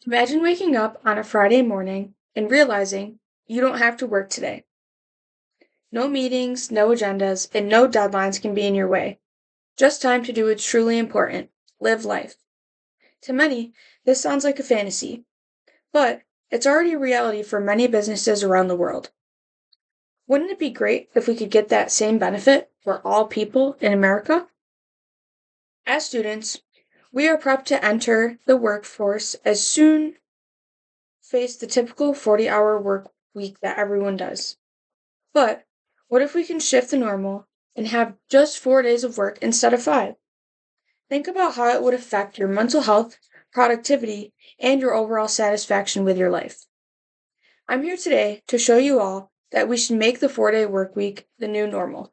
Imagine waking up on a Friday morning and realizing you don't have to work today. No meetings, no agendas, and no deadlines can be in your way. Just time to do what's truly important live life. To many, this sounds like a fantasy, but it's already a reality for many businesses around the world. Wouldn't it be great if we could get that same benefit for all people in America? As students, we are prepped to enter the workforce as soon face the typical 40-hour work week that everyone does. But what if we can shift the normal and have just 4 days of work instead of five? Think about how it would affect your mental health, productivity, and your overall satisfaction with your life. I'm here today to show you all that we should make the 4-day work week the new normal.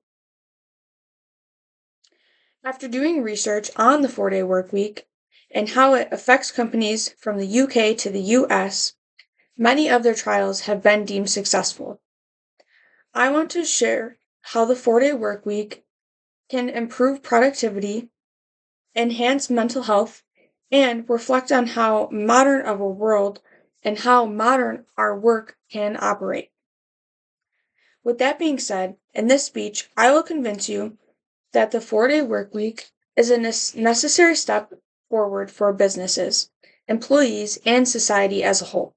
After doing research on the 4-day work week and how it affects companies from the UK to the US, many of their trials have been deemed successful. I want to share how the 4-day work week can improve productivity, enhance mental health, and reflect on how modern of a world and how modern our work can operate. With that being said, in this speech, I will convince you that the 4-day work week is a necessary step forward for businesses, employees, and society as a whole.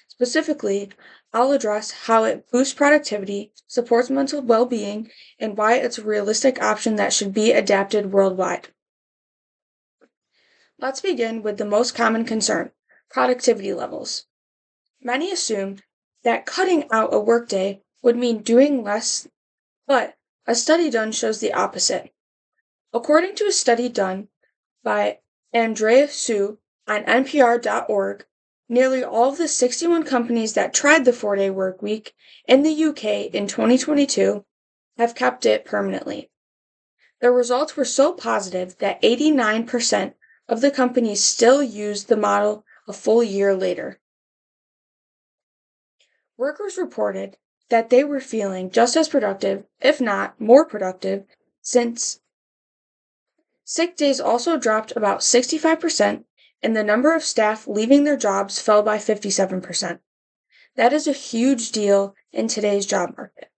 Specifically, I'll address how it boosts productivity, supports mental well being, and why it's a realistic option that should be adapted worldwide. Let's begin with the most common concern productivity levels. Many assume that cutting out a workday would mean doing less, but a study done shows the opposite. According to a study done by Andrea Su on NPR.org, nearly all of the 61 companies that tried the 4-day work week in the UK in 2022 have kept it permanently. The results were so positive that 89% of the companies still use the model a full year later. Workers reported that they were feeling just as productive, if not more productive, since sick days also dropped about 65%, and the number of staff leaving their jobs fell by 57%. That is a huge deal in today's job market.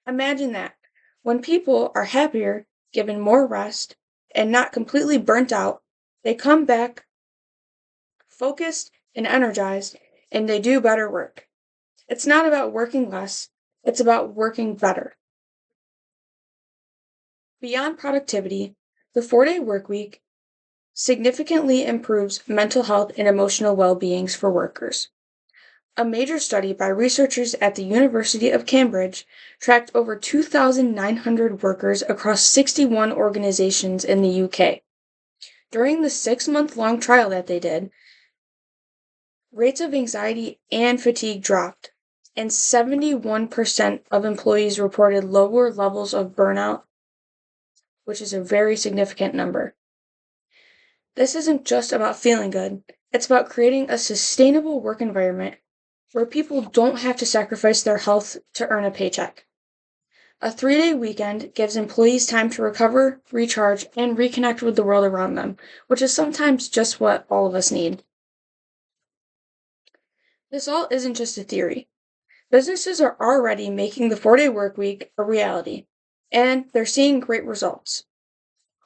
Imagine that. When people are happier, given more rest, and not completely burnt out, they come back focused and energized, and they do better work. It's not about working less, it's about working better. Beyond productivity, the 4-day work week significantly improves mental health and emotional well-beings for workers. A major study by researchers at the University of Cambridge tracked over 2,900 workers across 61 organizations in the UK. During the 6-month-long trial that they did, rates of anxiety and fatigue dropped, and 71% of employees reported lower levels of burnout, which is a very significant number. This isn't just about feeling good, it's about creating a sustainable work environment where people don't have to sacrifice their health to earn a paycheck. A 3-day weekend gives employees time to recover, recharge, and reconnect with the world around them, which is sometimes just what all of us need. This all isn't just a theory. Businesses are already making the 4-day work week a reality, and they're seeing great results.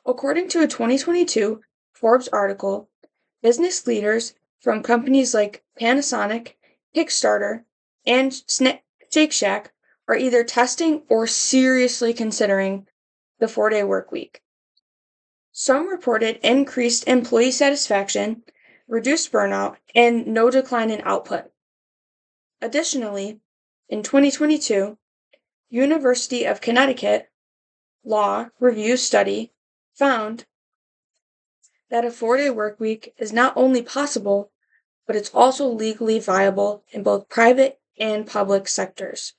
According to a 2022 Forbes article, business leaders from companies like Panasonic, Kickstarter, and Shake Shack are either testing or seriously considering the 4-day work week. Some reported increased employee satisfaction, reduced burnout, and no decline in output. Additionally, in 2022, University of Connecticut Law Review study found that a 4-day work week is not only possible, but it's also legally viable in both private and public sectors.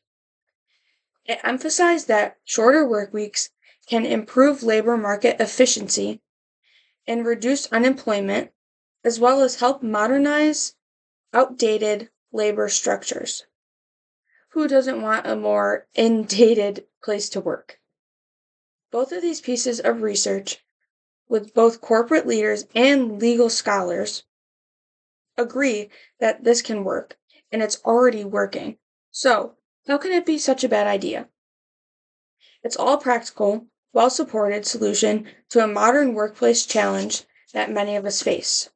It emphasized that shorter work weeks can improve labor market efficiency and reduce unemployment, as well as help modernize outdated labor structures. Who doesn't want a more indated place to work? Both of these pieces of research, with both corporate leaders and legal scholars, agree that this can work, and it's already working. So, how can it be such a bad idea? It's all practical, well supported solution to a modern workplace challenge that many of us face.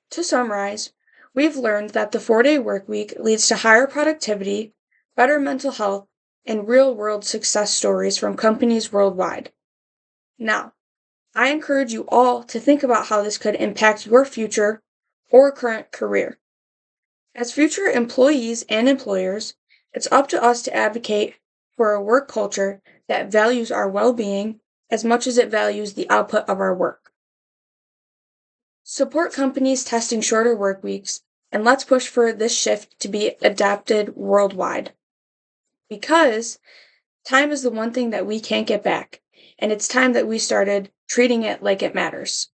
To summarize, we've learned that the 4-day work week leads to higher productivity, better mental health, and real world success stories from companies worldwide. Now, I encourage you all to think about how this could impact your future or current career. As future employees and employers, it's up to us to advocate for a work culture that values our well being as much as it values the output of our work. Support companies testing shorter work weeks, and let's push for this shift to be adapted worldwide. Because time is the one thing that we can't get back, and it's time that we started treating it like it matters.